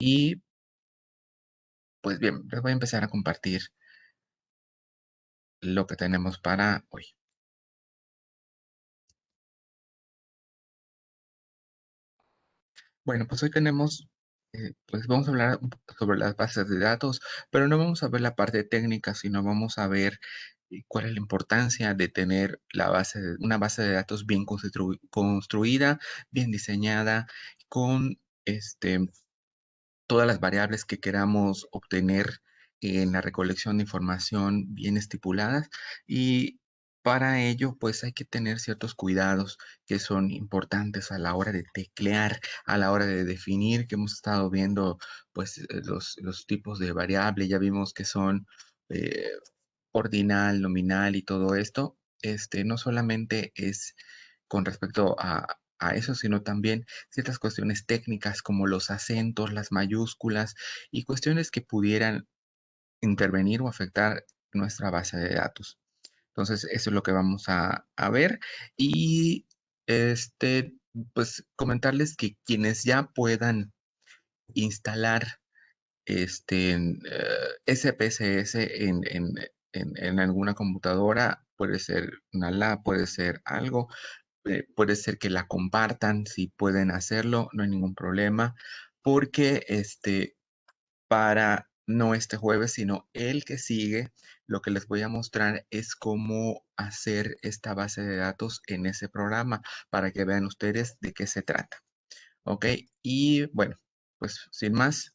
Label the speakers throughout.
Speaker 1: Y pues bien, les voy a empezar a compartir lo que tenemos para hoy. Bueno, pues hoy tenemos, pues vamos a hablar un poco sobre las bases de datos, pero no vamos a ver la parte técnica, sino vamos a ver cuál es la importancia de tener una base de datos bien construida, bien diseñada, con todas las variables que queramos obtener en la recolección de información bien estipuladas y para ello pues hay que tener ciertos cuidados que son importantes a la hora de teclear, a la hora de definir, que hemos estado viendo pues los tipos de variable, ya vimos que son eh, ordinal, nominal y todo esto. No solamente es con respecto a eso, sino también ciertas cuestiones técnicas como los acentos, las mayúsculas y cuestiones que pudieran intervenir o afectar nuestra base de datos. Entonces, eso es lo que vamos a ver y este, pues comentarles que quienes ya puedan instalar SPSS en alguna computadora, puede ser una lab, puede ser algo, puede ser que la compartan, si pueden hacerlo, no hay ningún problema, porque para no este jueves, sino el que sigue, lo que les voy a mostrar es cómo hacer esta base de datos en ese programa para que vean ustedes de qué se trata. ¿Ok? Y bueno, pues sin más,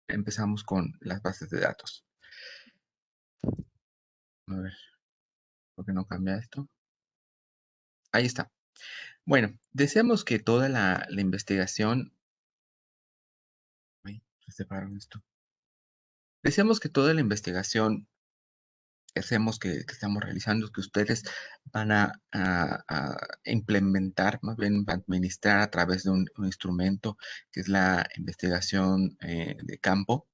Speaker 1: empezamos con las bases de datos. A ver, ¿por qué no cambia esto? Ahí está. Bueno, deseamos que toda la investigación. Ay, se separaron esto. Deseamos que toda la investigación que hacemos, que estamos realizando, que ustedes van a implementar, más bien administrar a través de un instrumento que es la investigación de campo,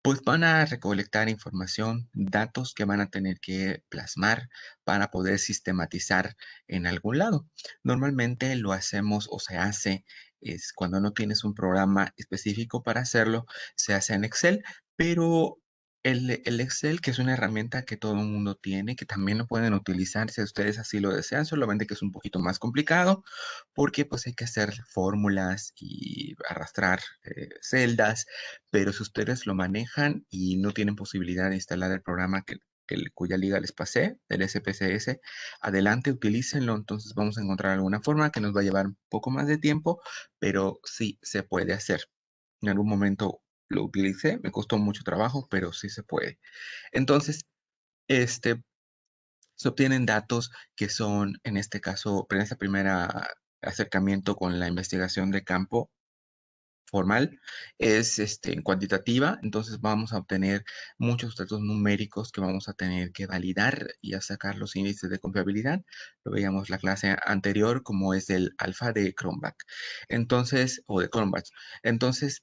Speaker 1: pues van a recolectar información, datos que van a tener que plasmar para poder sistematizar en algún lado. Normalmente lo hacemos o se hace es cuando no tienes un programa específico para hacerlo, se hace en Excel, pero el Excel, que es una herramienta que todo el mundo tiene, que también lo pueden utilizar si ustedes así lo desean, solamente que es un poquito más complicado porque pues hay que hacer fórmulas y arrastrar celdas, pero si ustedes lo manejan y no tienen posibilidad de instalar el programa cuya liga les pasé, del SPSS, adelante, utilícenlo. Entonces vamos a encontrar alguna forma que nos va a llevar un poco más de tiempo, pero sí se puede hacer. En algún momento lo utilicé, me costó mucho trabajo, pero sí se puede. Entonces, este, se obtienen datos que son, en este caso, en esta primera acercamiento con la investigación de campo, formal es cuantitativa, entonces vamos a obtener muchos datos numéricos que vamos a tener que validar y a sacar los índices de confiabilidad. Lo veíamos la clase anterior como es el alfa de Cronbach. Entonces, o de Cronbach. Entonces,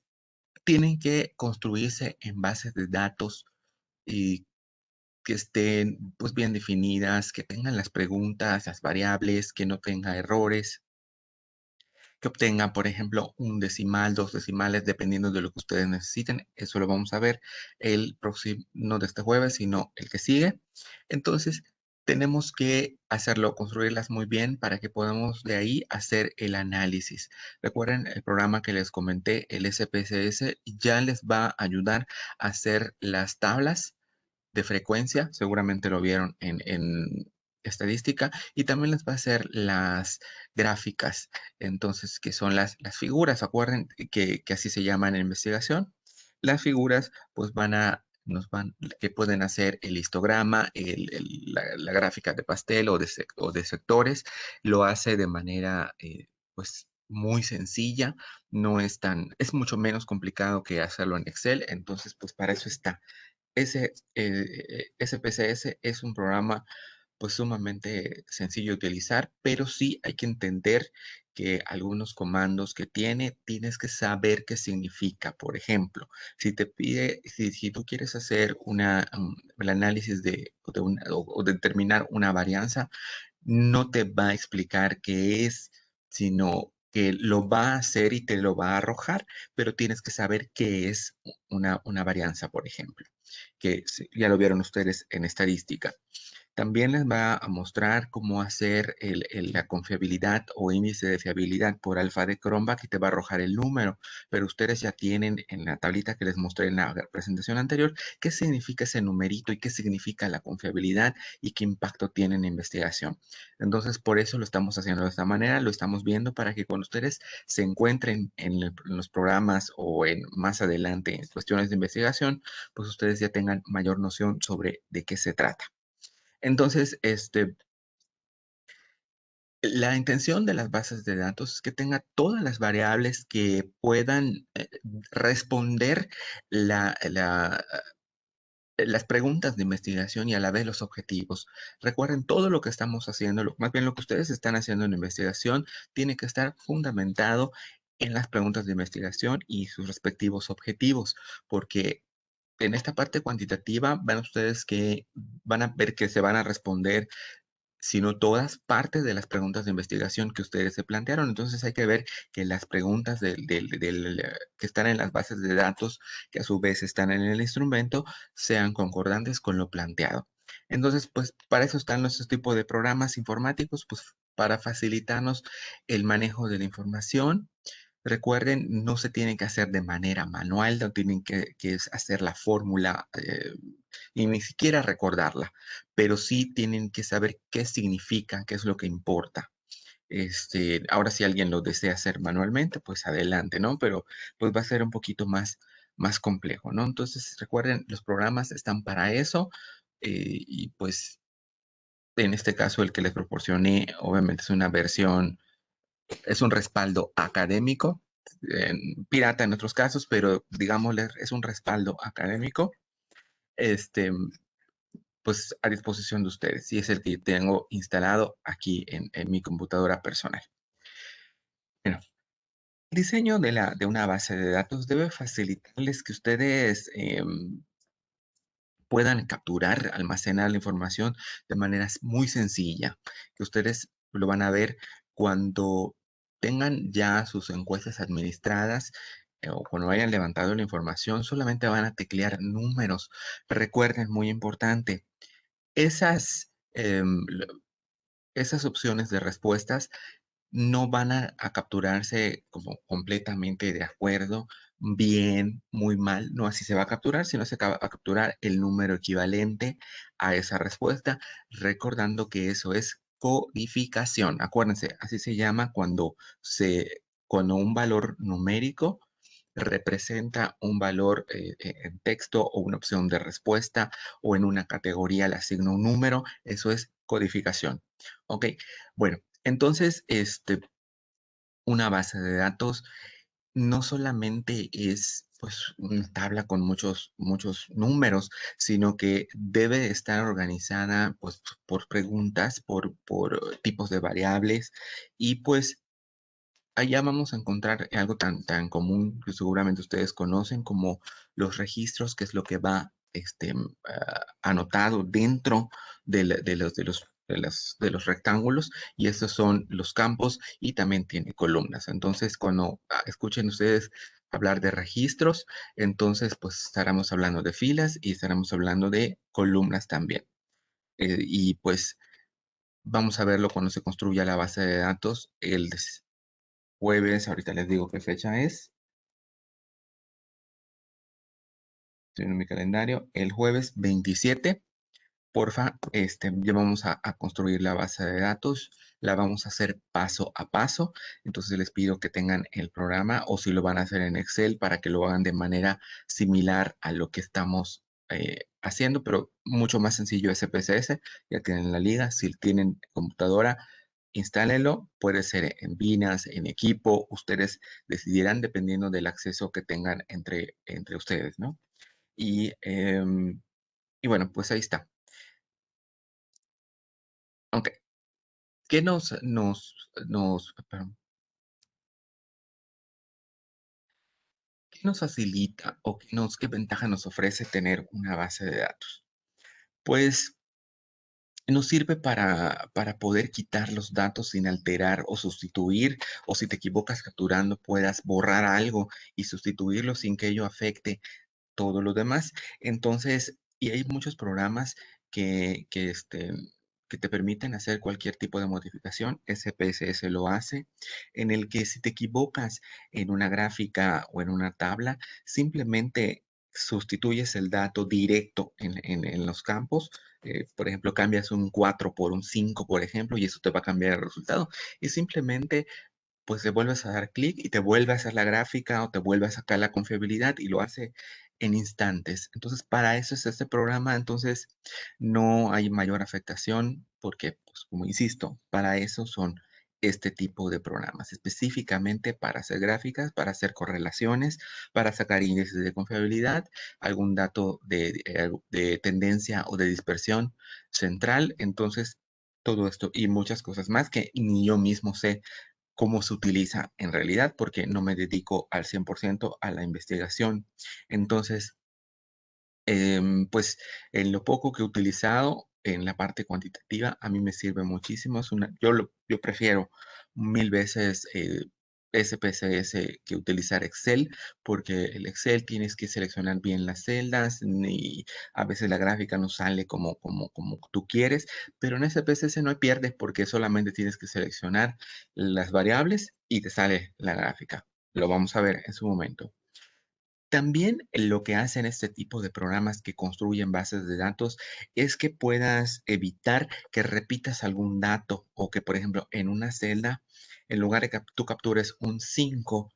Speaker 1: tienen que construirse en bases de datos y que estén pues bien definidas, que tengan las preguntas, las variables, que no tenga errores, que obtengan, por ejemplo, un decimal, dos decimales, dependiendo de lo que ustedes necesiten. Eso lo vamos a ver el próximo, no de este jueves, sino el que sigue. Entonces, tenemos que hacerlo, construirlas muy bien para que podamos de ahí hacer el análisis. Recuerden el programa que les comenté, el SPSS, ya les va a ayudar a hacer las tablas de frecuencia, seguramente lo vieron en estadística, y también les va a hacer las gráficas, entonces, que son las figuras, acuerden que así se llaman en investigación. Las figuras, pues que pueden hacer el histograma, la gráfica de pastel o de sectores, lo hace de manera, pues, muy sencilla, no es es mucho menos complicado que hacerlo en Excel, entonces, pues, para eso está. SPSS es un programa pues sumamente sencillo de utilizar, pero sí hay que entender que algunos comandos que tiene, tienes que saber qué significa. Por ejemplo, si te pide, si tú quieres hacer el análisis o determinar una varianza, no te va a explicar qué es, sino que lo va a hacer y te lo va a arrojar, pero tienes que saber qué es una varianza, por ejemplo, que ya lo vieron ustedes en estadística. También les va a mostrar cómo hacer la confiabilidad o índice de fiabilidad por alfa de Cronbach y te va a arrojar el número, pero ustedes ya tienen en la tablita que les mostré en la presentación anterior qué significa ese numerito y qué significa la confiabilidad y qué impacto tiene en la investigación. Entonces, por eso lo estamos haciendo de esta manera, lo estamos viendo para que cuando ustedes se encuentren en los programas o en más adelante en cuestiones de investigación, pues ustedes ya tengan mayor noción sobre de qué se trata. Entonces, la intención de las bases de datos es que tenga todas las variables que puedan responder las preguntas de investigación y a la vez los objetivos. Recuerden, todo lo que estamos haciendo, más bien lo que ustedes están haciendo en investigación, tiene que estar fundamentado en las preguntas de investigación y sus respectivos objetivos, porque en esta parte cuantitativa van ustedes que van a ver que se van a responder sino todas partes de las preguntas de investigación que ustedes se plantearon. Entonces hay que ver que las preguntas que están en las bases de datos, que a su vez están en el instrumento, sean concordantes con lo planteado. Entonces, pues para eso están nuestros tipos de programas informáticos, pues para facilitarnos el manejo de la información. Recuerden, no se tienen que hacer de manera manual, no tienen que hacer la fórmula y ni siquiera recordarla, pero sí tienen que saber qué significa, qué es lo que importa. Ahora si alguien lo desea hacer manualmente, pues adelante, ¿no? Pero pues va a ser un poquito más complejo, ¿no? Entonces, recuerden, los programas están para eso y pues en este caso el que les proporcioné, obviamente es una versión, es un respaldo académico, pirata en otros casos, pero digámosle, es un respaldo académico, este, pues a disposición de ustedes. Y es el que tengo instalado aquí en mi computadora personal. Bueno, el diseño de una base de datos debe facilitarles que ustedes puedan capturar, almacenar la información de manera muy sencilla, que ustedes lo van a ver cuando tengan ya sus encuestas administradas o cuando hayan levantado la información, solamente van a teclear números. Recuerden, muy importante, esas, esas opciones de respuestas no van a capturarse como completamente de acuerdo, bien, muy mal, no así se va a capturar, sino se va a capturar el número equivalente a esa respuesta, recordando que eso es codificación. Acuérdense, así se llama cuando un valor numérico representa un valor en texto o una opción de respuesta o en una categoría le asigno un número, eso es codificación. Ok, bueno, entonces, una base de datos no solamente es pues una tabla con muchos números, sino que debe estar organizada pues por preguntas, por tipos de variables y pues allá vamos a encontrar algo tan común que seguramente ustedes conocen como los registros, que es lo que va anotado dentro de los rectángulos, y estos son los campos y también tiene columnas. Entonces, cuando escuchen ustedes hablar de registros, entonces pues estaremos hablando de filas y estaremos hablando de columnas también. Y pues vamos a verlo cuando se construya la base de datos jueves, ahorita les digo qué fecha es, estoy en mi calendario, el jueves 27. Porfa, ya vamos a construir la base de datos, la vamos a hacer paso a paso, entonces les pido que tengan el programa o si lo van a hacer en Excel para que lo hagan de manera similar a lo que estamos haciendo, pero mucho más sencillo SPSS, ya tienen la liga, si tienen computadora, instálenlo, puede ser en Vinas, en equipo, ustedes decidirán dependiendo del acceso que tengan entre ustedes, ¿no? Y bueno, pues ahí está. Ok, ¿qué perdón, qué nos facilita o qué ventaja nos ofrece tener una base de datos? Pues nos sirve para poder quitar los datos sin alterar o sustituir, o si te equivocas capturando, puedas borrar algo y sustituirlo sin que ello afecte todo lo demás. Entonces, y hay muchos programas que te permiten hacer cualquier tipo de modificación. SPSS lo hace, en el que si te equivocas en una gráfica o en una tabla, simplemente sustituyes el dato directo en los campos. Por ejemplo, cambias un 4 por un 5, por ejemplo, y eso te va a cambiar el resultado. Y simplemente pues le vuelves a dar clic y te vuelve a hacer la gráfica o te vuelve a sacar la confiabilidad y lo hace en instantes. Entonces, para eso es este programa. Entonces, no hay mayor afectación porque, pues, como insisto, para eso son este tipo de programas, específicamente para hacer gráficas, para hacer correlaciones, para sacar índices de confiabilidad, algún dato de tendencia o de dispersión central. Entonces, todo esto y muchas cosas más que ni yo mismo sé cómo se utiliza en realidad, porque no me dedico al 100% a la investigación. Entonces, pues, en lo poco que he utilizado en la parte cuantitativa, a mí me sirve muchísimo. Yo prefiero 1000 veces, SPSS que utilizar Excel, porque el Excel tienes que seleccionar bien las celdas, y a veces la gráfica no sale como tú quieres, pero en SPSS no hay pierde, porque solamente tienes que seleccionar las variables y te sale la gráfica. Lo vamos a ver en su momento. También lo que hacen este tipo de programas que construyen bases de datos es que puedas evitar que repitas algún dato o que, por ejemplo, en una celda, en lugar de que tú captures un 5,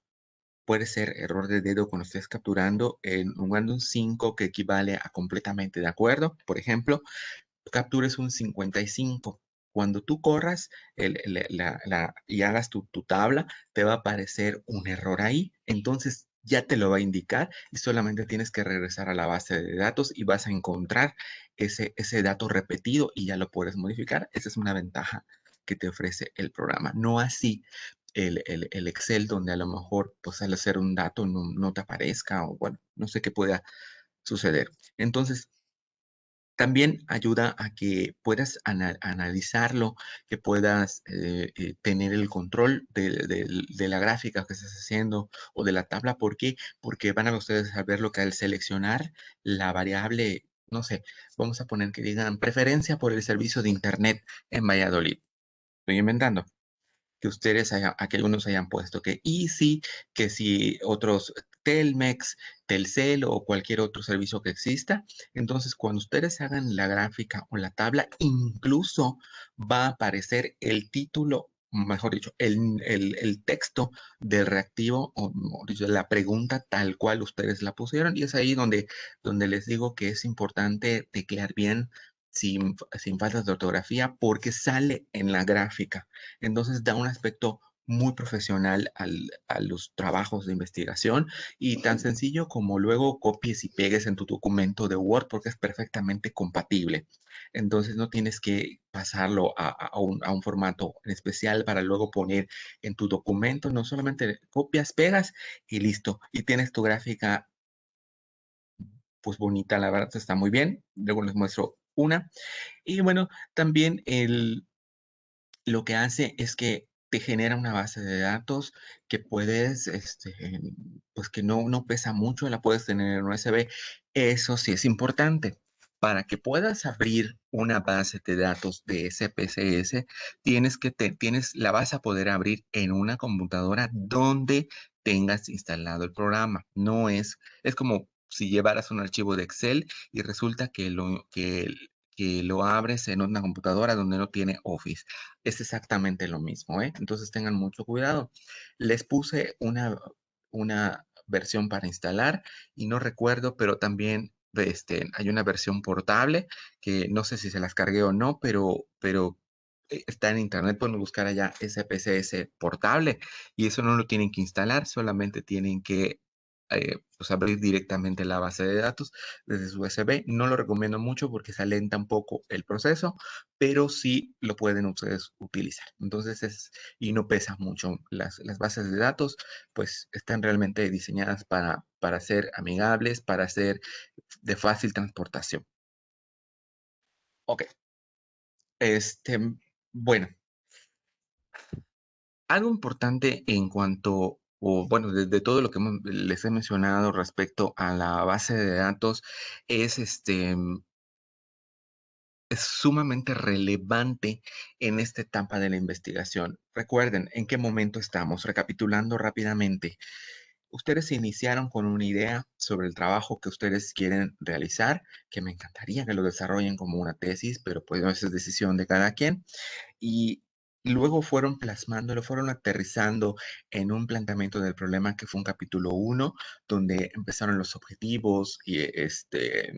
Speaker 1: puede ser error de dedo cuando estés capturando, en lugar de un 5 que equivale a completamente de acuerdo, por ejemplo, captures un 55. Cuando tú corras y hagas tu tabla, te va a aparecer un error ahí. Entonces ya te lo va a indicar y solamente tienes que regresar a la base de datos y vas a encontrar ese dato repetido y ya lo puedes modificar. Esa es una ventaja que te ofrece el programa. No así el Excel, donde a lo mejor pues al hacer un dato no te aparezca o bueno, no sé qué pueda suceder. Entonces, también ayuda a que puedas analizarlo, que puedas, tener el control de la gráfica que estás haciendo o de la tabla, ¿por qué? Porque van a ustedes a ver lo que al seleccionar la variable, no sé, vamos a poner que digan preferencia por el servicio de Internet en Valladolid. Estoy inventando que ustedes que algunos hayan puesto que Easy, que si otros Telmex, Telcel o cualquier otro servicio que exista. Entonces, cuando ustedes hagan la gráfica o la tabla, incluso va a aparecer el título, mejor dicho, el texto del reactivo o mejor dicho, la pregunta tal cual ustedes la pusieron. Y es ahí donde les digo que es importante teclear bien sin faltas de ortografía porque sale en la gráfica. Entonces da un aspecto muy profesional a los trabajos de investigación y tan sencillo como luego copies y pegues en tu documento de Word porque es perfectamente compatible. Entonces no tienes que pasarlo a un formato en especial para luego poner en tu documento, no solamente copias, pegas y listo. Y tienes tu gráfica pues bonita, la verdad está muy bien. Luego les muestro una. Y bueno, también lo que hace es que te genera una base de datos que puedes, pues que no pesa mucho, la puedes tener en USB. Eso sí es importante. Para que puedas abrir una base de datos de SPSS, la vas a poder abrir en una computadora donde tengas instalado el programa. Es como si llevaras un archivo de Excel y resulta que lo abres en una computadora donde no tiene Office. Es exactamente lo mismo, ¿eh? Entonces tengan mucho cuidado. Les puse una versión para instalar y no recuerdo, pero también hay una versión portable que no sé si se las cargué o no, pero está en internet, pueden buscar allá SPSS portable y eso no lo tienen que instalar, solamente tienen que pues abrir directamente la base de datos desde su USB. No lo recomiendo mucho porque se alenta un poco el proceso, pero sí lo pueden ustedes utilizar. Y no pesa mucho. Las bases de datos, pues están realmente diseñadas para ser amigables, para ser de fácil transportación. Ok, Este, bueno, algo importante en cuanto o bueno, de todo lo que les he mencionado respecto a la base de datos es, es sumamente relevante en esta etapa de la investigación. Recuerden en qué momento estamos. Recapitulando rápidamente, ustedes iniciaron con una idea sobre el trabajo que ustedes quieren realizar, que me encantaría que lo desarrollen como una tesis, pero pues esa es decisión de cada quien. Y luego fueron plasmándolo, fueron aterrizando en un planteamiento del problema que fue un capítulo uno, donde empezaron los objetivos y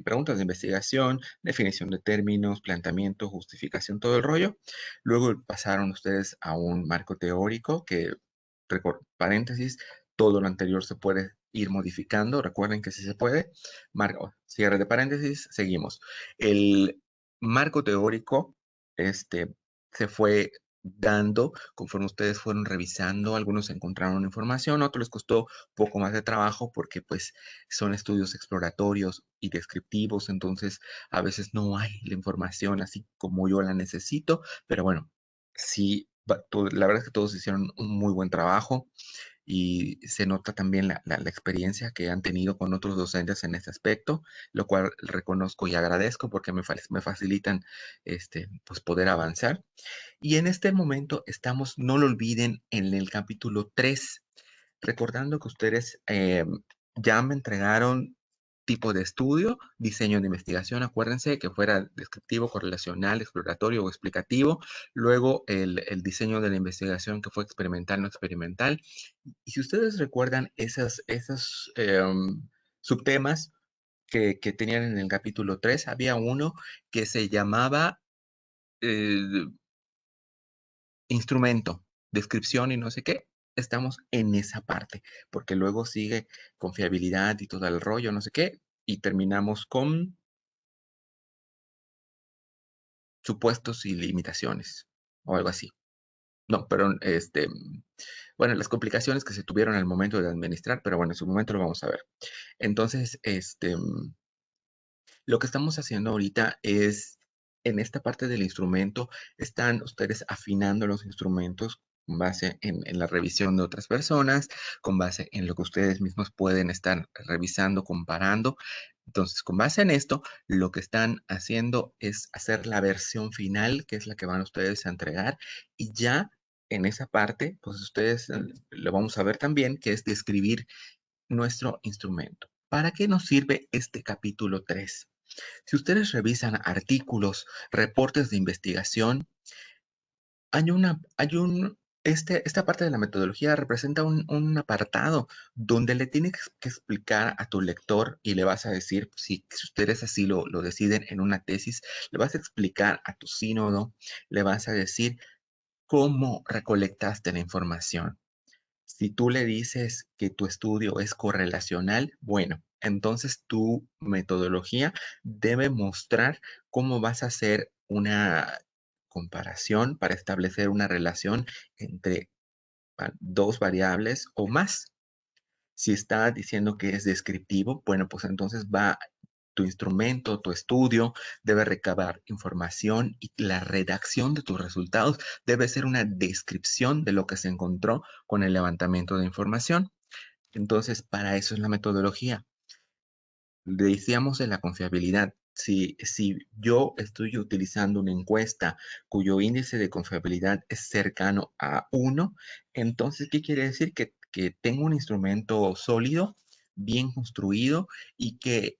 Speaker 1: preguntas de investigación, definición de términos, planteamiento, justificación, todo el rollo. Luego pasaron ustedes a un marco teórico que, paréntesis, todo lo anterior se puede ir modificando. Recuerden que si se puede. Marco, cierre de paréntesis, seguimos. El marco teórico, este, se fue dando conforme ustedes fueron revisando. Algunos encontraron información, otros les costó poco más de trabajo porque pues son estudios exploratorios y descriptivos, entonces a veces no hay la información así como yo la necesito, pero bueno, sí, la verdad es que todos hicieron un muy buen trabajo y se nota también la experiencia que han tenido con otros docentes en este aspecto, lo cual reconozco y agradezco porque me facilitan pues poder avanzar. Y en este momento estamos, no lo olviden, en el capítulo 3, recordando que ustedes ya me entregaron tipo de estudio, diseño de investigación, acuérdense que fuera descriptivo, correlacional, exploratorio o explicativo, luego el diseño de la investigación que fue experimental, no experimental. Y si ustedes recuerdan esos subtemas que tenían en el capítulo 3, había uno que se llamaba eh, instrumento, descripción y no sé qué, estamos en esa parte, porque luego sigue confiabilidad y todo el rollo, no sé qué, y terminamos con supuestos y limitaciones, o algo así. No, pero bueno, las complicaciones que se tuvieron al momento de administrar, pero bueno, en su momento lo vamos a ver. Entonces, lo que estamos haciendo ahorita es, en esta parte del instrumento, están ustedes afinando los instrumentos con base en la revisión de otras personas, con base en lo que ustedes mismos pueden estar revisando, comparando. Entonces, con base en esto, lo que están haciendo es hacer la versión final, que es la que van ustedes a entregar, y ya en esa parte, pues ustedes lo vamos a ver también, que es describir nuestro instrumento. ¿Para qué nos sirve este capítulo 3? Si ustedes revisan artículos, reportes de investigación, esta parte de la metodología representa un apartado donde le tienes que explicar a tu lector y le vas a decir, si ustedes así lo deciden en una tesis, le vas a explicar a tu sínodo, le vas a decir cómo recolectaste la información. Si tú le dices que tu estudio es correlacional, bueno, entonces tu metodología debe mostrar cómo vas a hacer una comparación para establecer una relación entre dos variables o más. Si está diciendo que es descriptivo, bueno, pues entonces va tu instrumento, tu estudio debe recabar información y la redacción de tus resultados debe ser una descripción de lo que se encontró con el levantamiento de información. Entonces, para eso es la metodología. Decíamos de la confiabilidad. Si yo estoy utilizando una encuesta cuyo índice de confiabilidad es cercano a uno, entonces, ¿qué quiere decir? Que tengo un instrumento sólido, bien construido y que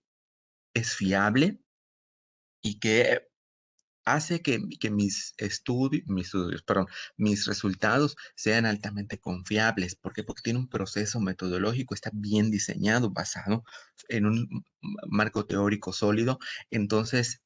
Speaker 1: es fiable y que hace que mis resultados sean altamente confiables. ¿Por qué? Porque tiene un proceso metodológico, está bien diseñado, basado en un marco teórico sólido. Entonces,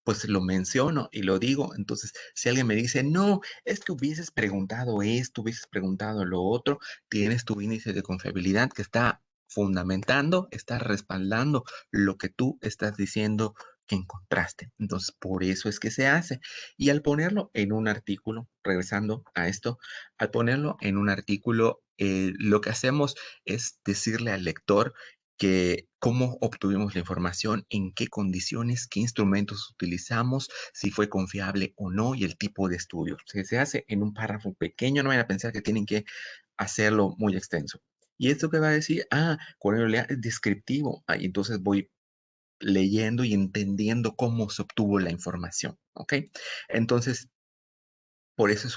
Speaker 1: pues lo menciono y lo digo. Entonces, si alguien me dice, no, es que hubieses preguntado esto, hubieses preguntado lo otro, tienes tu índice de confiabilidad que está fundamentando, está respaldando lo que tú estás diciendo que encontraste. Entonces, por eso es que se hace. Y al ponerlo en un artículo, regresando a esto, al ponerlo en un artículo, lo que hacemos es decirle al lector que cómo obtuvimos la información, en qué condiciones, qué instrumentos utilizamos, si fue confiable o no y el tipo de estudio. Si se hace en un párrafo pequeño, no vayan a pensar que tienen que hacerlo muy extenso. ¿Y esto qué va a decir? Ah, Cornelio Lea es descriptivo. Ah, y entonces voy leyendo y entendiendo cómo se obtuvo la información, ¿ok? Entonces, por eso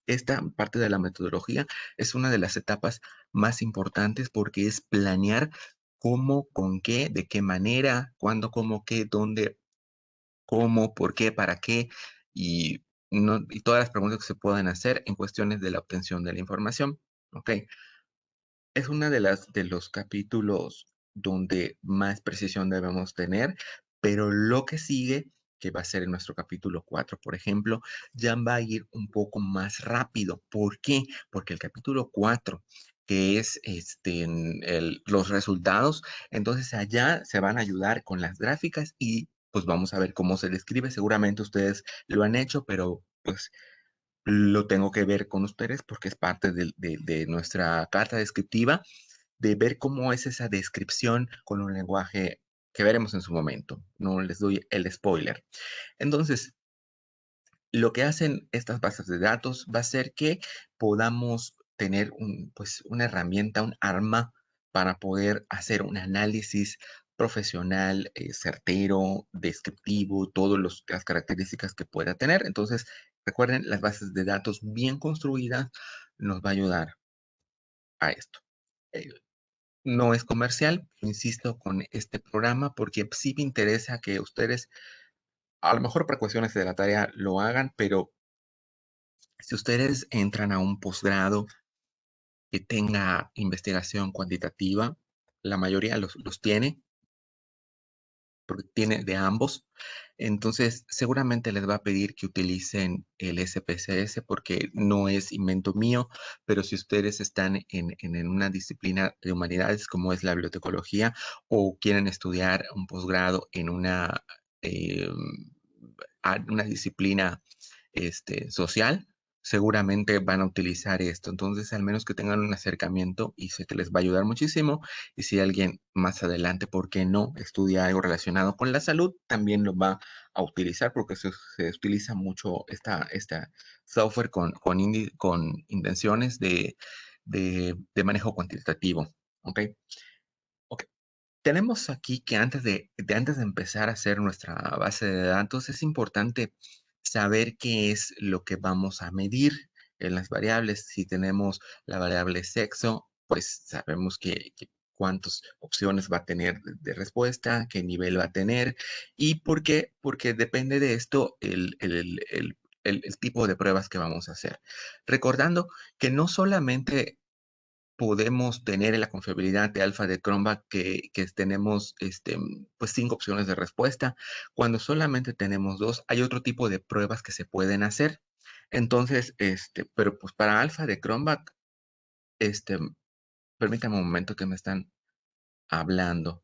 Speaker 1: esta parte de la metodología es una de las etapas más importantes porque es planear cómo, con qué, de qué manera, cuándo, cómo, qué, dónde, cómo, por qué, para qué y, y todas las preguntas que se puedan hacer en cuestiones de la obtención de la información. ¿Ok? Es una de los capítulos donde más precisión debemos tener, pero lo que sigue, que va a ser en nuestro capítulo 4, por ejemplo, ya va a ir un poco más rápido. ¿Por qué? Porque el capítulo 4, que es los resultados, entonces allá se van a ayudar con las gráficas y pues vamos a ver cómo se describe. Seguramente ustedes lo han hecho, pero pues lo tengo que ver con ustedes porque es parte de nuestra carta descriptiva, de ver cómo es esa descripción con un lenguaje que veremos en su momento. No les doy el spoiler. Entonces, lo que hacen estas bases de datos va a ser que podamos tener pues, una herramienta, un arma para poder hacer un análisis profesional, certero, descriptivo, todas las características que pueda tener. Entonces, recuerden, las bases de datos bien construidas nos va a ayudar a esto. Eh, no es comercial, insisto, con este programa porque sí me interesa que ustedes, a lo mejor por cuestiones de la tarea, lo hagan, pero si ustedes entran a un posgrado que tenga investigación cuantitativa, la mayoría los tiene, porque tiene de ambos. Entonces, seguramente les va a pedir que utilicen el SPSS porque no es invento mío, pero si ustedes están en una disciplina de humanidades como es la bibliotecología o quieren estudiar un posgrado en eh, una disciplina social, seguramente van a utilizar esto. Entonces, al menos que tengan un acercamiento y sé que les va a ayudar muchísimo. Y si alguien más adelante, ¿por qué no? Estudia algo relacionado con la salud, también lo va a utilizar porque se utiliza mucho esta software con intenciones de manejo cuantitativo. ¿Ok? Ok. Tenemos aquí que antes de empezar a hacer nuestra base de datos, es importante saber qué es lo que vamos a medir en las variables. Si tenemos la variable sexo, pues sabemos que cuántas opciones va a tener de respuesta, qué nivel va a tener y por qué, porque depende de esto el tipo de pruebas que vamos a hacer. Recordando que no solamente podemos tener en la confiabilidad de alfa de Cronbach que tenemos pues 5 opciones de respuesta. Cuando solamente tenemos 2, hay otro tipo de pruebas que se pueden hacer. Entonces, pero pues para alfa de Cronbach, este, permítame un momento que me están hablando.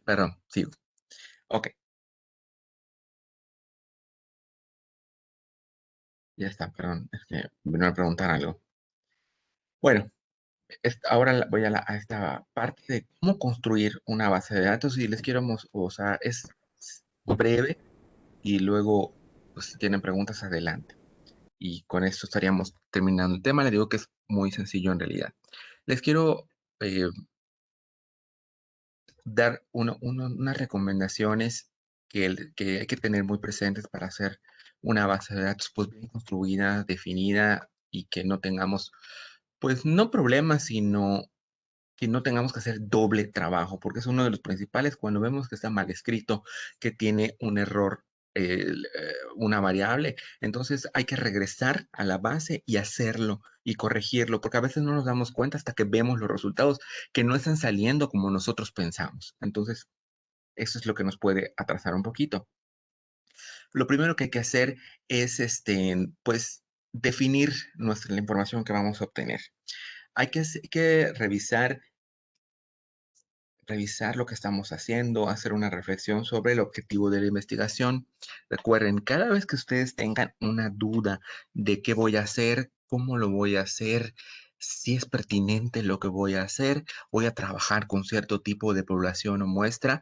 Speaker 1: Perdón, sigo. Ok, ya está, perdón, es que vino a preguntar algo. Bueno, ahora voy a esta parte de cómo construir una base de datos y les quiero, o sea, es breve y luego, pues, si tienen preguntas, adelante. Y con esto estaríamos terminando el tema. Les digo que es muy sencillo en realidad. Les quiero eh, dar unas recomendaciones que hay que tener muy presentes para hacer una base de datos pues bien construida, definida y que no tengamos, pues no problemas, sino que no tengamos que hacer doble trabajo, porque es uno de los principales cuando vemos que está mal escrito, que tiene un error una variable. Entonces hay que regresar a la base y hacerlo y corregirlo, porque a veces no nos damos cuenta hasta que vemos los resultados que no están saliendo como nosotros pensamos. Entonces, eso es lo que nos puede atrasar un poquito. Lo primero que hay que hacer es, pues, definir la información que vamos a obtener. Hay que revisar lo que estamos haciendo, hacer una reflexión sobre el objetivo de la investigación. Recuerden, cada vez que ustedes tengan una duda de qué voy a hacer, cómo lo voy a hacer, si es pertinente lo que voy a trabajar con cierto tipo de población o muestra,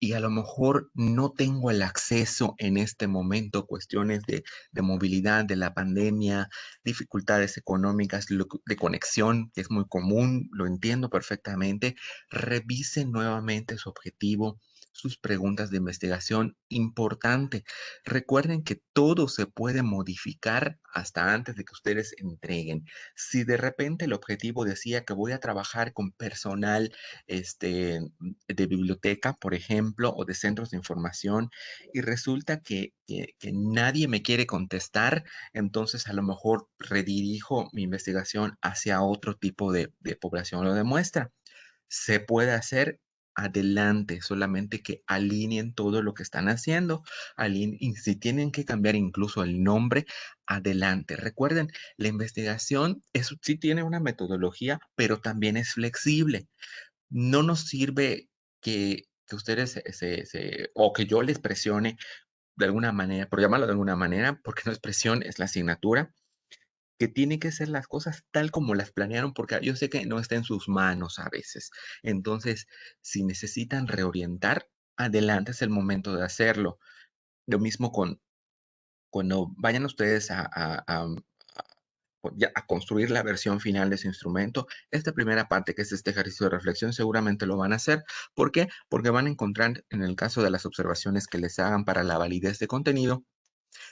Speaker 1: y a lo mejor no tengo el acceso en este momento, cuestiones de movilidad, de la pandemia, dificultades económicas, de conexión, que es muy común, lo entiendo perfectamente. Revisen nuevamente su objetivo, sus preguntas de investigación. Importante, recuerden que todo se puede modificar hasta antes de que ustedes entreguen. Si de repente el objetivo decía que voy a trabajar con personal, de biblioteca, por ejemplo, o de centros de información, y resulta que nadie me quiere contestar, entonces a lo mejor redirijo mi investigación hacia otro tipo de población o de muestra. Se puede hacer adelante, solamente que alineen todo lo que están haciendo. Y si tienen que cambiar incluso el nombre, adelante. Recuerden, la investigación sí tiene una metodología, pero también es flexible. No nos sirve que ustedes o que yo les presione de alguna manera, por llamarlo de alguna manera, porque no es presión, es la asignatura, que tiene que ser las cosas tal como las planearon, porque yo sé que no está en sus manos a veces. Entonces, si necesitan reorientar, adelante, es el momento de hacerlo. Lo mismo cuando vayan ustedes ya a construir la versión final de su instrumento. Esta primera parte, que es este ejercicio de reflexión, seguramente lo van a hacer. ¿Por qué? Porque van a encontrar, en el caso de las observaciones que les hagan para la validez de contenido,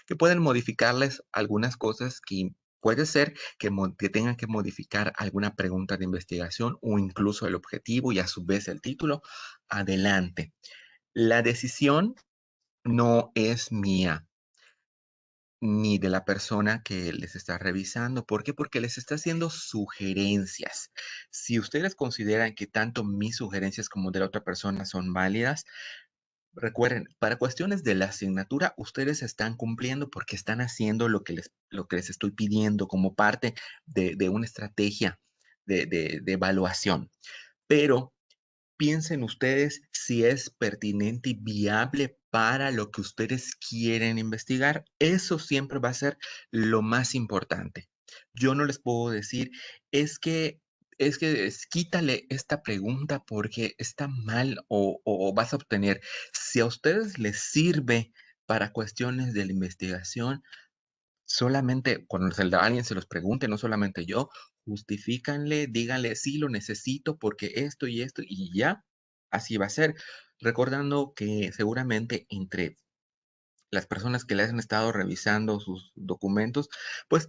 Speaker 1: que pueden modificarles algunas cosas que puede ser que tengan que modificar alguna pregunta de investigación o incluso el objetivo y a su vez el título. Adelante. La decisión no es mía ni de la persona que les está revisando. ¿Por qué? Porque les está haciendo sugerencias. Si ustedes consideran que tanto mis sugerencias como de la otra persona son válidas, recuerden, para cuestiones de la asignatura, ustedes están cumpliendo porque están haciendo lo que les estoy pidiendo como parte de una estrategia de evaluación. Pero piensen ustedes si es pertinente y viable para lo que ustedes quieren investigar. Eso siempre va a ser lo más importante. Yo no les puedo decir, es que quítale esta pregunta porque está mal o vas a obtener. Si a ustedes les sirve para cuestiones de la investigación, solamente cuando alguien se los pregunte, no solamente yo, justifícanle, díganle, sí lo necesito porque esto, y ya, así va a ser. Recordando que seguramente entre las personas que les han estado revisando sus documentos, pues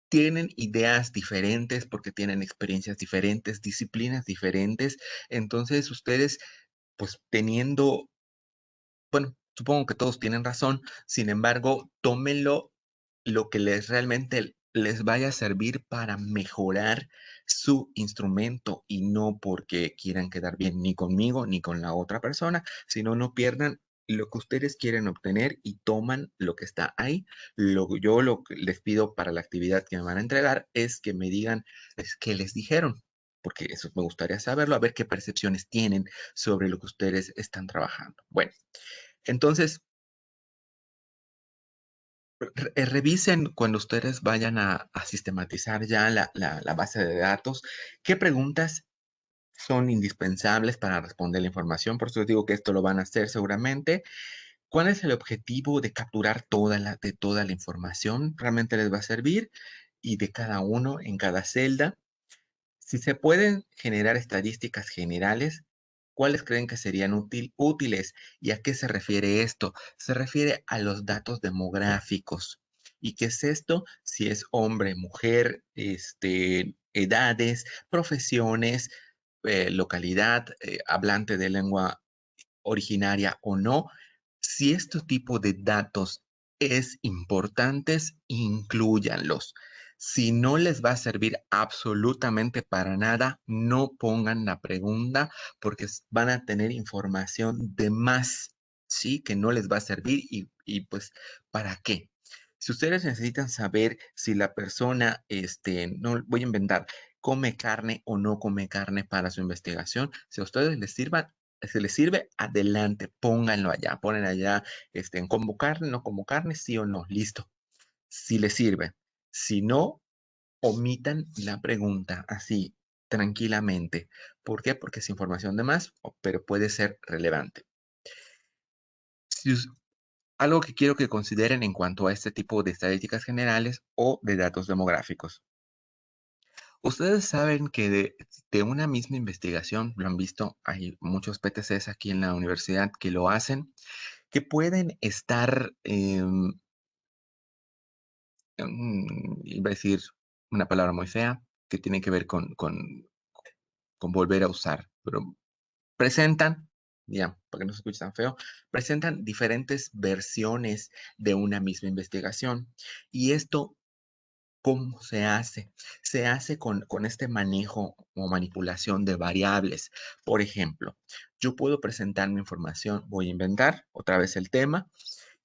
Speaker 1: tienen ideas diferentes porque tienen experiencias diferentes, disciplinas diferentes. Entonces, ustedes, pues teniendo, bueno, supongo que todos tienen razón, sin embargo, tómenlo lo que realmente les vaya a servir para mejorar su instrumento y no porque quieran quedar bien ni conmigo ni con la otra persona, sino no pierdan lo que ustedes quieren obtener y toman lo que está ahí. Yo lo que les pido para la actividad que me van a entregar es que me digan qué les dijeron, porque eso me gustaría saberlo, a ver qué percepciones tienen sobre lo que ustedes están trabajando. Bueno, entonces, revisen cuando ustedes vayan a sistematizar ya la base de datos, qué preguntas son indispensables para responder la información. Por eso les digo que esto lo van a hacer seguramente. ¿Cuál es el objetivo de capturar toda la información? ¿Realmente les va a servir? Y de cada uno en cada celda. Si se pueden generar estadísticas generales, ¿cuáles creen que serían útiles? ¿Y a qué se refiere esto? Se refiere a los datos demográficos. ¿Y qué es esto? Si es hombre, mujer, edades, profesiones, localidad, hablante de lengua originaria o no. Si este tipo de datos es importantes, inclúyanlos. Si no les va a servir absolutamente para nada, no pongan la pregunta porque van a tener información de más, ¿sí? Que no les va a servir y pues, ¿para qué? Si ustedes necesitan saber si la persona, no voy a inventar, come carne o no come carne para su investigación, si a ustedes les sirva, se les sirve, adelante, pónganlo allá, ponen allá, como carne, no como carne, sí o no, listo. Si les sirve. Si no, omitan la pregunta así, tranquilamente. ¿Por qué? Porque es información de más, pero puede ser relevante. Si us- Algo que quiero que consideren en cuanto a este tipo de estadísticas generales o de datos demográficos. Ustedes saben que de una misma investigación, lo han visto, hay muchos PTCs aquí en la universidad que lo hacen, que pueden estar, iba a decir una palabra muy fea, que tiene que ver con volver a usar, pero presentan, ya, para que no se escuche tan feo, presentan diferentes versiones de una misma investigación. Y esto, ¿cómo se hace? Se hace con este manejo o manipulación de variables. Por ejemplo, yo puedo presentar mi información, voy a inventar otra vez el tema,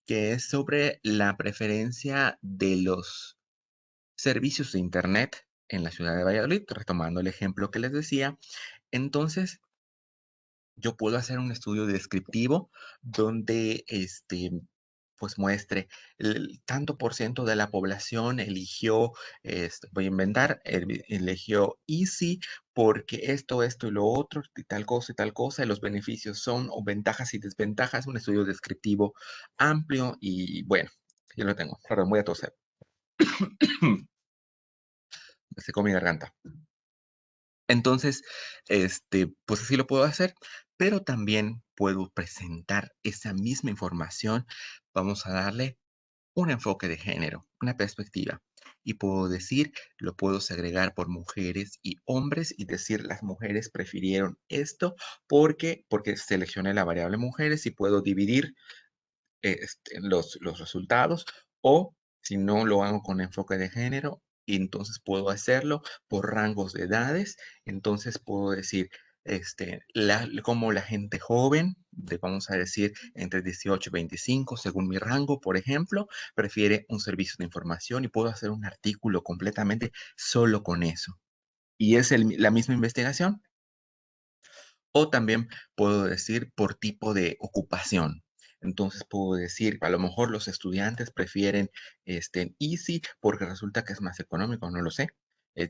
Speaker 1: que es sobre la preferencia de los servicios de Internet en la ciudad de Valladolid, retomando el ejemplo que les decía. Entonces, yo puedo hacer un estudio descriptivo donde, pues muestre el tanto por ciento de la población eligió, voy a inventar, eligió Easy porque esto y lo otro, y tal cosa, y los beneficios son, o ventajas y desventajas, un estudio descriptivo amplio y bueno, yo lo tengo. Perdón, voy a toser. Me secó mi garganta. Entonces, pues así lo puedo hacer, pero también puedo presentar esa misma información. Vamos a darle un enfoque de género, una perspectiva. Y puedo decir, lo puedo segregar por mujeres y hombres y decir las mujeres prefirieron esto porque seleccioné la variable mujeres y puedo dividir los resultados, o si no lo hago con enfoque de género, entonces puedo hacerlo por rangos de edades, entonces puedo decir, como la gente joven, vamos a decir, entre 18 y 25, según mi rango, por ejemplo, prefiere un servicio de información y puedo hacer un artículo completamente solo con eso. Y es la misma investigación, o también puedo decir por tipo de ocupación. Entonces puedo decir, a lo mejor los estudiantes prefieren Easy porque resulta que es más económico, no lo sé.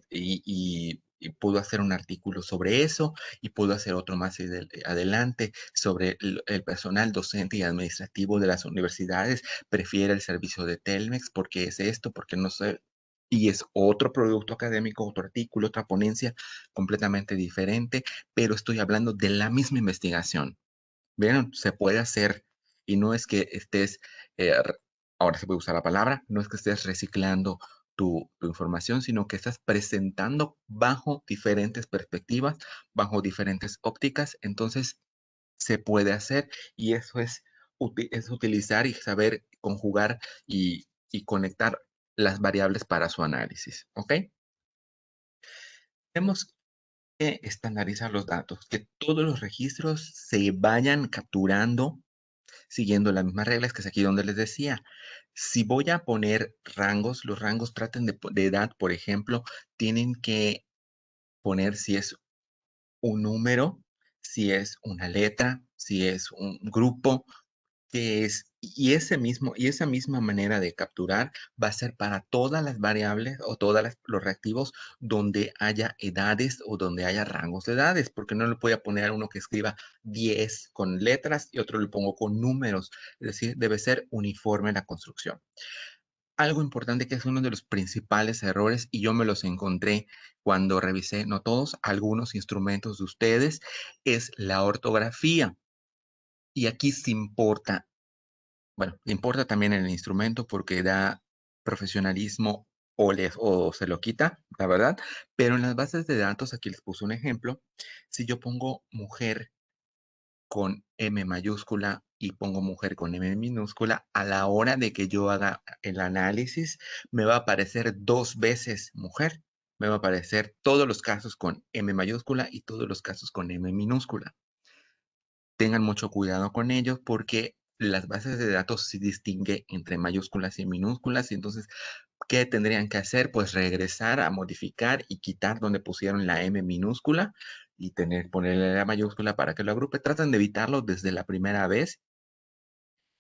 Speaker 1: Y puedo hacer un artículo sobre eso y puedo hacer otro más adelante sobre el personal docente y administrativo de las universidades prefiere el servicio de Telmex porque es esto, porque no sé. Y es otro producto académico, otro artículo, otra ponencia completamente diferente, pero estoy hablando de la misma investigación. ¿Vieron? Se puede hacer y no es que estés, ahora se puede usar la palabra, no es que estés reciclando tu información, sino que estás presentando bajo diferentes perspectivas, bajo diferentes ópticas. Entonces, se puede hacer y eso es utilizar y saber conjugar y conectar las variables para su análisis. ¿Ok? Tenemos que estandarizar los datos, que todos los registros se vayan capturando siguiendo las mismas reglas, que es aquí donde les decía. Si voy a poner rangos, los rangos traten de edad, por ejemplo, tienen que poner si es un número, si es una letra, si es un grupo, que es, y esa misma manera de capturar va a ser para todas las variables o todos los reactivos donde haya edades o donde haya rangos de edades, porque no le voy a poner a uno que escriba 10 con letras y otro le pongo con números, es decir, debe ser uniforme la construcción. Algo importante que es uno de los principales errores y yo me los encontré cuando revisé, no todos, algunos instrumentos de ustedes, es la ortografía. Y aquí sí importa, bueno, le importa también el instrumento porque da profesionalismo o se lo quita, la verdad, pero en las bases de datos, aquí les puse un ejemplo, si yo pongo mujer con M mayúscula y pongo mujer con M minúscula, a la hora de que yo haga el análisis, me va a aparecer 2 veces mujer. Me va a aparecer todos los casos con M mayúscula y todos los casos con M minúscula. Tengan mucho cuidado con ellos porque las bases de datos sí distingue entre mayúsculas y minúsculas, y entonces, ¿qué tendrían que hacer? Pues regresar a modificar y quitar donde pusieron la M minúscula y ponerle la mayúscula para que lo agrupe. Tratan de evitarlo desde la primera vez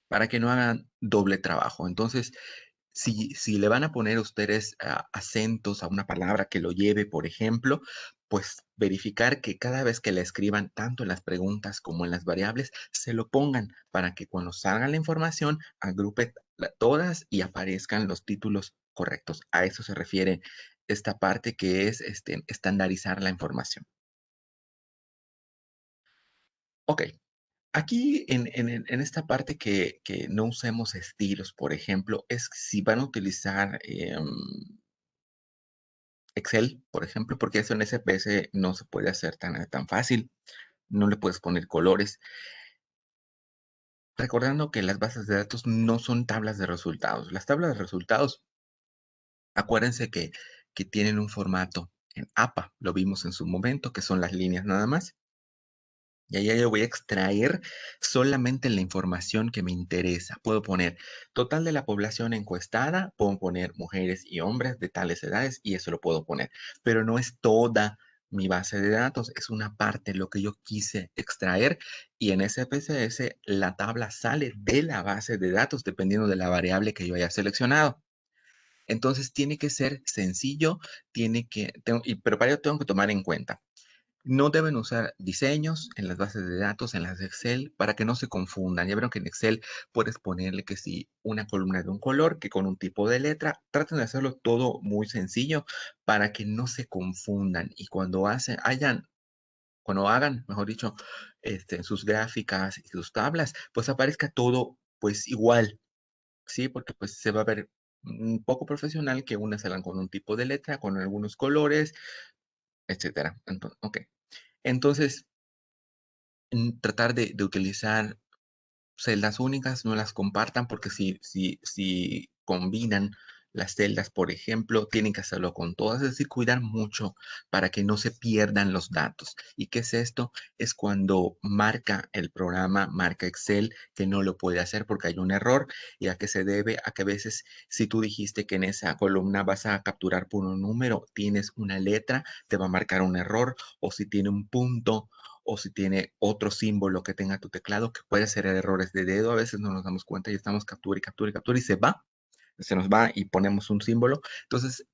Speaker 1: para que no hagan doble trabajo. Entonces, si le van a poner ustedes acentos a una palabra que lo lleve, por ejemplo, pues verificar que cada vez que le escriban, tanto en las preguntas como en las variables, se lo pongan para que cuando salga la información, agrupe todas y aparezcan los títulos correctos. A eso se refiere esta parte que es estandarizar la información. Ok, aquí en esta parte que no usemos estilos, por ejemplo, es si van a utilizar Excel, por ejemplo, porque eso en SPS no se puede hacer tan fácil, no le puedes poner colores. Recordando que las bases de datos no son tablas de resultados. Las tablas de resultados, acuérdense que tienen un formato en APA, lo vimos en su momento, que son las líneas nada más. Y ahí yo voy a extraer solamente la información que me interesa. Puedo poner total de la población encuestada, puedo poner mujeres y hombres de tales edades y eso lo puedo poner. Pero no es toda mi base de datos, es una parte lo que yo quise extraer y en SPSS la tabla sale de la base de datos dependiendo de la variable que yo haya seleccionado. Entonces tiene que ser sencillo, pero para ello tengo que tomar en cuenta no deben usar diseños en las bases de datos, en las de Excel, para que no se confundan. Ya vieron que en Excel puedes ponerle que si una columna de un color, que con un tipo de letra. Traten de hacerlo todo muy sencillo para que no se confundan. Y cuando hagan, mejor dicho, sus gráficas y sus tablas, pues aparezca todo pues igual, ¿sí? Porque pues se va a ver un poco profesional que unas salgan con un tipo de letra, con algunos colores, etcétera. Entonces, ok. Entonces, tratar de utilizar celdas únicas, no las compartan porque si combinan las celdas, por ejemplo, tienen que hacerlo con todas, es decir, cuidar mucho para que no se pierdan los datos. ¿Y qué es esto? Es cuando marca el programa, marca Excel, que no lo puede hacer porque hay un error y a qué se debe a que a veces si tú dijiste que en esa columna vas a capturar por un número, tienes una letra, te va a marcar un error o si tiene un punto o si tiene otro símbolo que tenga tu teclado, que puede ser errores de dedo, a veces no nos damos cuenta y estamos captura y captura y captura y se nos va y ponemos un símbolo. Entonces,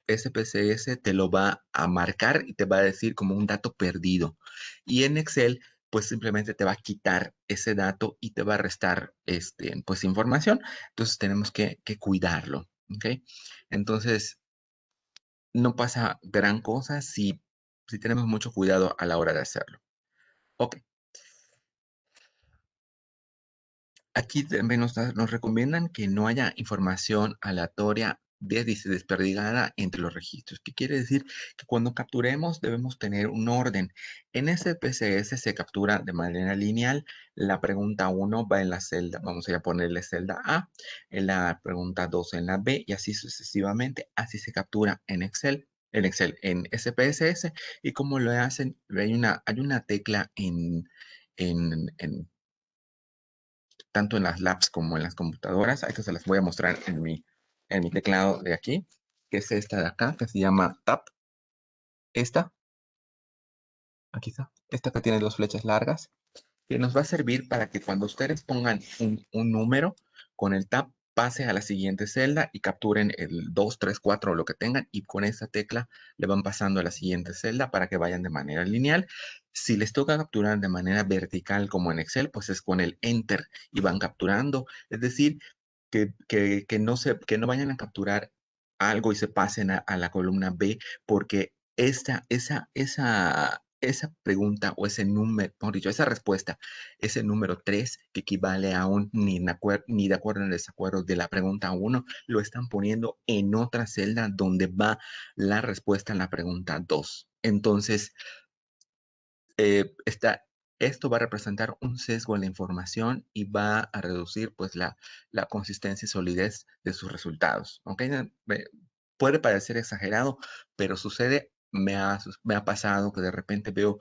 Speaker 1: SPSS te lo va a marcar y te va a decir como un dato perdido. Y en Excel, pues simplemente te va a quitar ese dato y te va a restar, pues información. Entonces, tenemos que cuidarlo, ¿ok? Entonces, no pasa gran cosa si tenemos mucho cuidado a la hora de hacerlo. Ok. Aquí también nos recomiendan que no haya información aleatoria desperdigada entre los registros. ¿Qué quiere decir? Que cuando capturemos debemos tener un orden. En SPSS se captura de manera lineal. La pregunta 1 va en la celda, vamos a ponerle celda A, en la pregunta 2 en la B y así sucesivamente. Así se captura en SPSS. ¿Y cómo lo hacen? Hay una tecla en tanto en las labs como en las computadoras. Ahí que se las voy a mostrar en mi teclado de aquí, que es esta de acá, que se llama Tab. Esta, aquí está, esta que tiene dos flechas largas, que nos va a servir para que cuando ustedes pongan un número con el tab, pase a la siguiente celda y capturen el 2 3 4 o lo que tengan y con esa tecla le van pasando a la siguiente celda para que vayan de manera lineal. Si les toca capturar de manera vertical como en Excel, pues es con el Enter y van capturando. Es decir, que no vayan a capturar algo y se pasen a la columna B porque esa pregunta o ese número, mejor dicho, esa respuesta, ese número 3 que equivale a un ni de acuerdo ni desacuerdo de la pregunta uno lo están poniendo en otra celda donde va la respuesta en la pregunta 2. Entonces, está Esto va a representar un sesgo en la información y va a reducir, pues, la consistencia y solidez de sus resultados, ¿okey? Puede parecer exagerado, pero sucede, me ha pasado que de repente veo,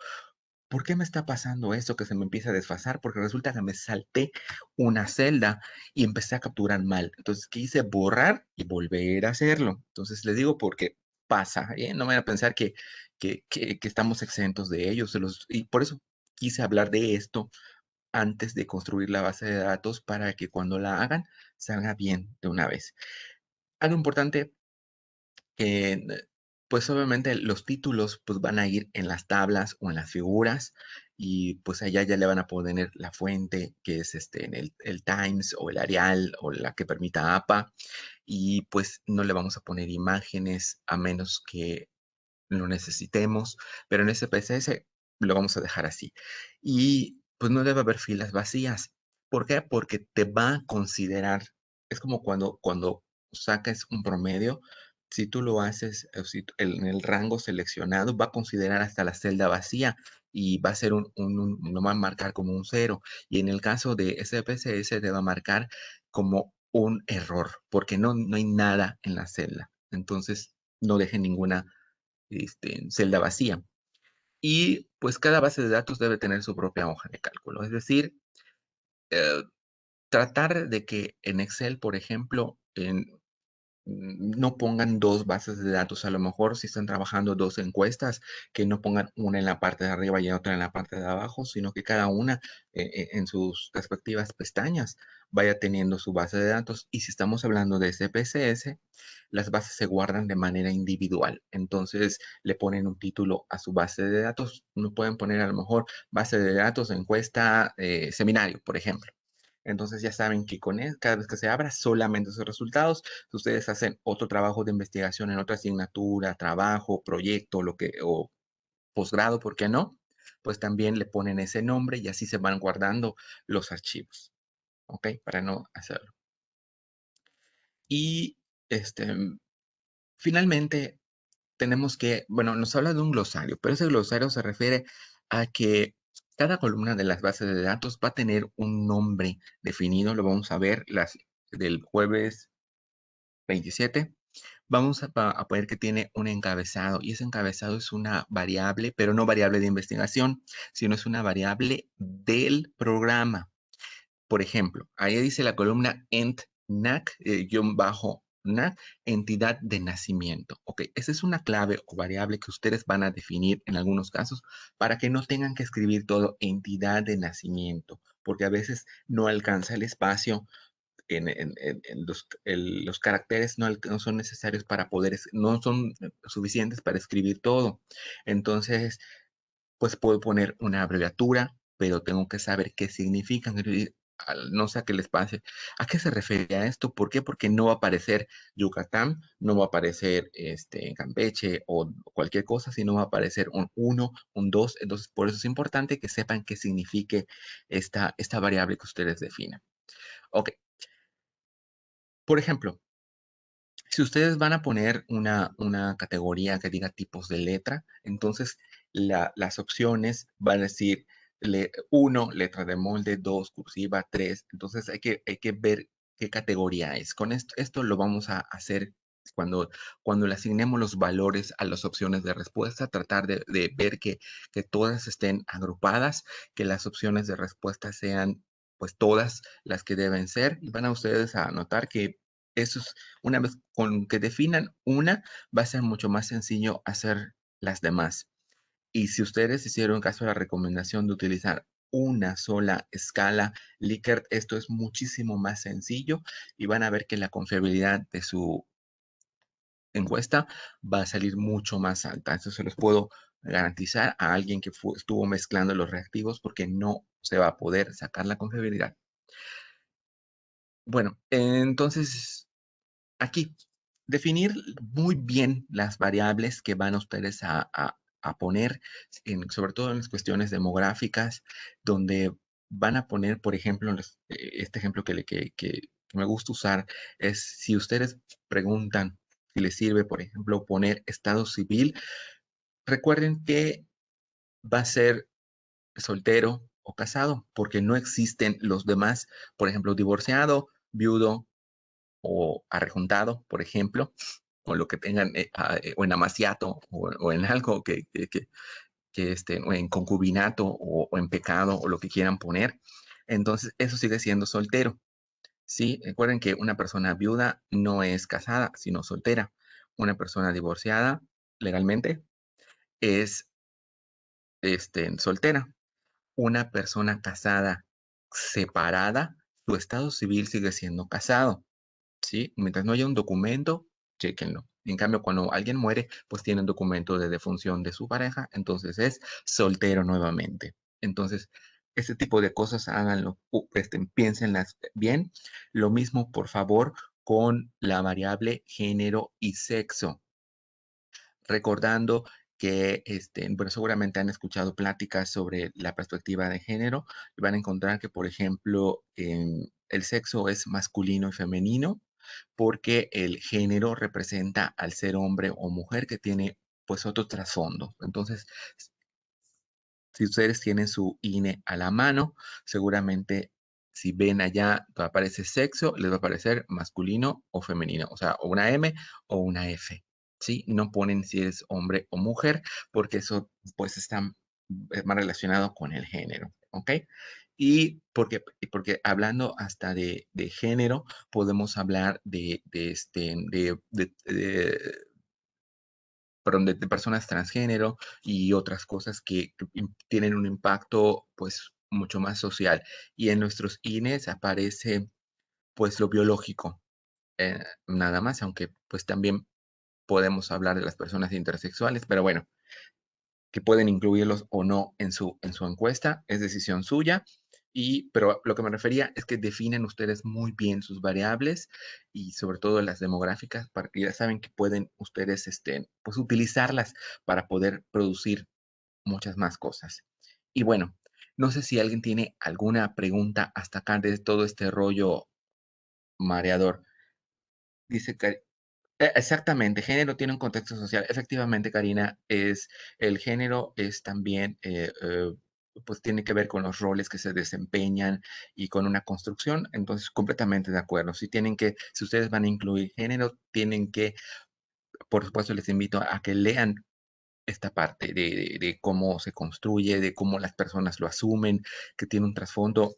Speaker 1: ¿por qué me está pasando esto que se me empieza a desfasar? Porque resulta que me salté una celda y empecé a capturar mal. Entonces, quise borrar y volver a hacerlo. Entonces, les digo porque pasa, no vayan a pensar que estamos exentos de ello, y por eso quise hablar de esto antes de construir la base de datos para que cuando la hagan, salga bien de una vez. Algo importante que, pues, obviamente los títulos, pues, van a ir en las tablas o en las figuras y, pues, allá ya le van a poner la fuente, que es, en el Times o el Arial o la que permita APA, y, pues, no le vamos a poner imágenes a menos que lo necesitemos, pero en SPSS lo vamos a dejar así. Y pues no debe haber filas vacías. ¿Por qué? Porque te va a considerar, es como cuando saques un promedio, si tú lo haces, si en el rango seleccionado, va a considerar hasta la celda vacía y va a ser lo va a marcar como un cero. Y en el caso de SPSS te va a marcar como un error, porque no hay nada en la celda. Entonces, no deje ninguna celda vacía. Y pues cada base de datos debe tener su propia hoja de cálculo. Es decir, eh, tratar de que en Excel, por ejemplo, no pongan 2 bases de datos, a lo mejor si están trabajando 2 encuestas, que no pongan una en la parte de arriba y otra en la parte de abajo, sino que cada una, en sus respectivas pestañas vaya teniendo su base de datos. Y si estamos hablando de SPSS, las bases se guardan de manera individual. Entonces, le ponen un título a su base de datos. No pueden poner a lo mejor base de datos, encuesta, seminario, por ejemplo. Entonces ya saben que cada vez que se abra solamente esos resultados. Si ustedes hacen otro trabajo de investigación en otra asignatura, trabajo, proyecto, o posgrado, ¿por qué no? Pues también le ponen ese nombre y así se van guardando los archivos, ¿ok? Para no hacerlo. Y este, finalmente tenemos que, bueno, nos habla de un glosario, pero ese glosario se refiere a que cada columna de las bases de datos va a tener un nombre definido. Lo vamos a ver del jueves 27. Vamos a poner que tiene un encabezado y ese encabezado es una variable, pero no variable de investigación, sino es una variable del programa. Por ejemplo, ahí dice la columna ent NAC, guión bajo NAC, entidad de nacimiento. Ok, esa es una clave o variable que ustedes van a definir en algunos casos para que no tengan que escribir todo entidad de nacimiento, porque a veces no alcanza el espacio en los caracteres no son necesarios para poder, no son suficientes para escribir todo. Entonces, pues puedo poner una abreviatura, pero tengo que saber qué significan. No sé a qué les pase. ¿A qué se refiere a esto? ¿Por qué? Porque no va a aparecer Yucatán, no va a aparecer Campeche o cualquier cosa, sino va a aparecer un uno, un 2. Entonces, por eso es importante que sepan qué signifique esta variable que ustedes definan. Ok, por ejemplo, si ustedes van a poner una categoría que diga tipos de letra, entonces las opciones van a decir 1, letra de molde, 2, cursiva, 3. Entonces hay que ver qué categoría es. Con esto lo vamos a hacer cuando le asignemos los valores a las opciones de respuesta, tratar de ver que todas estén agrupadas, que las opciones de respuesta sean pues todas las que deben ser. Y van a ustedes a notar que eso es una vez con que definan una, va a ser mucho más sencillo hacer las demás. Y si ustedes hicieron caso a la recomendación de utilizar una sola escala Likert, esto es muchísimo más sencillo y van a ver que la confiabilidad de su encuesta va a salir mucho más alta. Eso se los puedo garantizar a alguien que estuvo mezclando los reactivos porque no se va a poder sacar la confiabilidad. Bueno, entonces aquí, definir muy bien las variables que van ustedes a poner, sobre todo en las cuestiones demográficas, donde van a poner, por ejemplo, este ejemplo que me gusta usar es si ustedes preguntan si les sirve, por ejemplo, poner estado civil, recuerden que va a ser soltero, o casado, porque no existen los demás, por ejemplo, divorciado, viudo o arrejuntado, por ejemplo, o lo que tengan, o en amaciato, o en algo o en concubinato, o en pecado, o lo que quieran poner. Entonces, eso sigue siendo soltero. Sí, recuerden que una persona viuda no es casada, sino soltera. Una persona divorciada legalmente es, soltera. Una persona casada separada, su estado civil sigue siendo casado. ¿Sí? Mientras no haya un documento, chéquenlo. En cambio, cuando alguien muere, pues tiene un documento de defunción de su pareja, entonces es soltero nuevamente. Entonces, este tipo de cosas háganlo, piénsenlas bien. Lo mismo, por favor, con la variable género y sexo, recordando que, bueno, seguramente han escuchado pláticas sobre la perspectiva de género y van a encontrar que, por ejemplo, el sexo es masculino y femenino, porque el género representa al ser hombre o mujer que tiene, pues, otro trasfondo. Entonces, si ustedes tienen su INE a la mano, seguramente si ven allá que aparece sexo, les va a aparecer masculino o femenino, o sea, o una M o una F, ¿sí? No ponen si es hombre o mujer, porque eso, pues, está más relacionado con el género, ¿ok? Y porque hablando hasta de género, podemos hablar perdón, de personas transgénero y otras cosas que tienen un impacto, pues, mucho más social. Y en nuestros INES aparece, pues, lo biológico, nada más, aunque, pues, también podemos hablar de las personas intersexuales, pero bueno, que pueden incluirlos o no en su encuesta, es decisión suya. Pero lo que me refería es que definen ustedes muy bien sus variables y sobre todo las demográficas, para que ya saben que pueden ustedes, pues, utilizarlas para poder producir muchas más cosas. Y bueno, no sé si alguien tiene alguna pregunta hasta acá de todo este rollo mareador. Dice que exactamente, género tiene un contexto social. Efectivamente, Karina, el género es también, pues tiene que ver con los roles que se desempeñan y con una construcción. Entonces, completamente de acuerdo. Si ustedes van a incluir género, tienen que, por supuesto, les invito a que lean esta parte de cómo se construye, de cómo las personas lo asumen, que tiene un trasfondo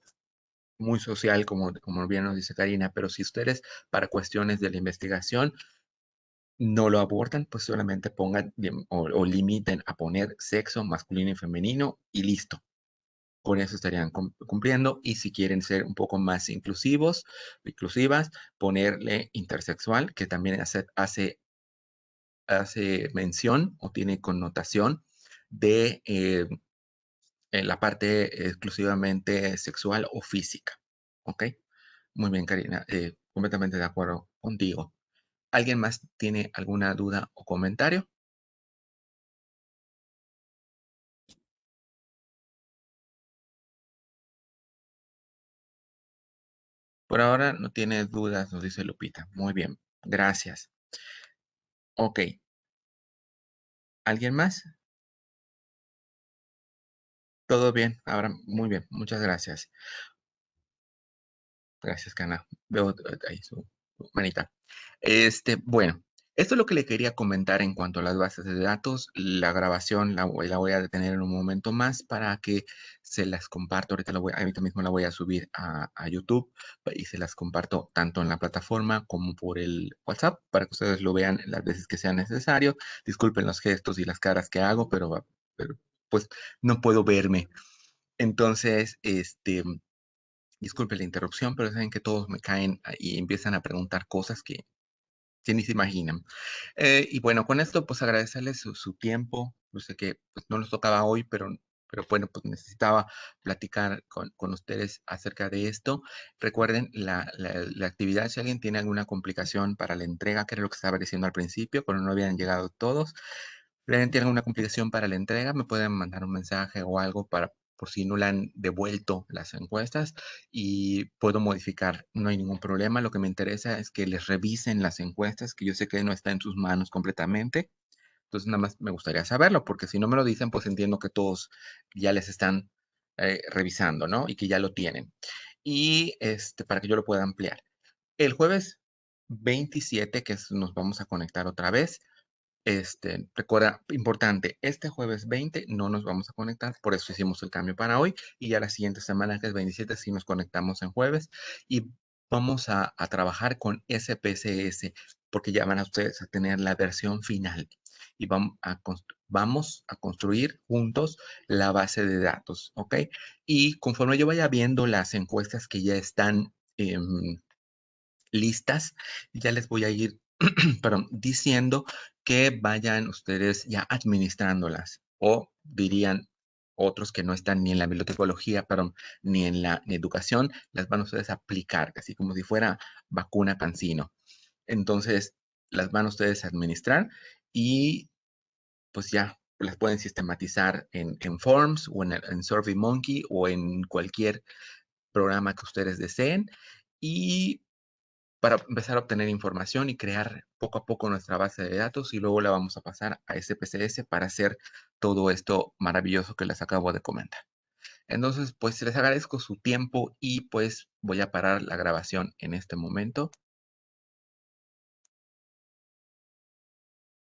Speaker 1: muy social, como bien nos dice Karina, pero si ustedes, para cuestiones de la investigación, no lo abordan, pues solamente pongan o limiten a poner sexo masculino y femenino y listo. Con eso estarían cumpliendo. Y si quieren ser un poco más inclusivas, ponerle intersexual, que también hace mención o tiene connotación de la parte exclusivamente sexual o física. ¿Ok? Muy bien, Karina. Completamente de acuerdo contigo. ¿Alguien más tiene alguna duda o comentario? Por ahora no tiene dudas, nos dice Lupita. Muy bien, gracias. Ok, ¿alguien más? Todo bien, ahora muy bien, muchas gracias. Gracias, Cana. Veo ahí su manita. Bueno, esto es lo que le quería comentar en cuanto a las bases de datos. La grabación la voy a detener en un momento más para que se las comparto. Ahorita mismo la voy a subir a YouTube y se las comparto tanto en la plataforma como por el WhatsApp para que ustedes lo vean las veces que sea necesario. Disculpen los gestos y las caras que hago, pero pues no puedo verme. Entonces, disculpe la interrupción, pero saben que todos me caen y empiezan a preguntar cosas que ni se imaginan. Y bueno, con esto, pues agradecerles su tiempo. Yo sé que pues, no nos tocaba hoy, pero bueno, pues necesitaba platicar con ustedes acerca de esto. Recuerden la actividad, si alguien tiene alguna complicación para la entrega, que era lo que estaba diciendo al principio, cuando no habían llegado todos, ¿alguien tiene alguna complicación para la entrega? Me pueden mandar un mensaje o algo por si no le han devuelto las encuestas y puedo modificar, no hay ningún problema. Lo que me interesa es que les revisen las encuestas, que yo sé que no está en sus manos completamente. Entonces, nada más me gustaría saberlo, porque si no me lo dicen, pues entiendo que todos ya les están revisando, ¿no? Y que ya lo tienen. Y para que yo lo pueda ampliar. El jueves 27, que nos vamos a conectar otra vez, recuerda, importante, este jueves 20 no nos vamos a conectar, por eso hicimos el cambio para hoy y ya la siguiente semana, que es 27, sí nos conectamos en jueves y vamos a trabajar con SPSS porque ya van a ustedes a tener la versión final y vamos a construir juntos la base de datos, ¿ok? Y conforme yo vaya viendo las encuestas que ya están listas, ya les voy a ir, perdón, diciendo que vayan ustedes ya administrándolas o dirían otros que no están ni en la bibliotecología, perdón, ni en la educación, las van ustedes a aplicar, así como si fuera vacuna cancino. Entonces, las van ustedes a administrar y pues ya las pueden sistematizar en Forms o en SurveyMonkey o en cualquier programa que ustedes deseen y para empezar a obtener información y crear poco a poco nuestra base de datos y luego la vamos a pasar a SPSS para hacer todo esto maravilloso que les acabo de comentar. Entonces, pues les agradezco su tiempo y pues voy a parar la grabación en este momento.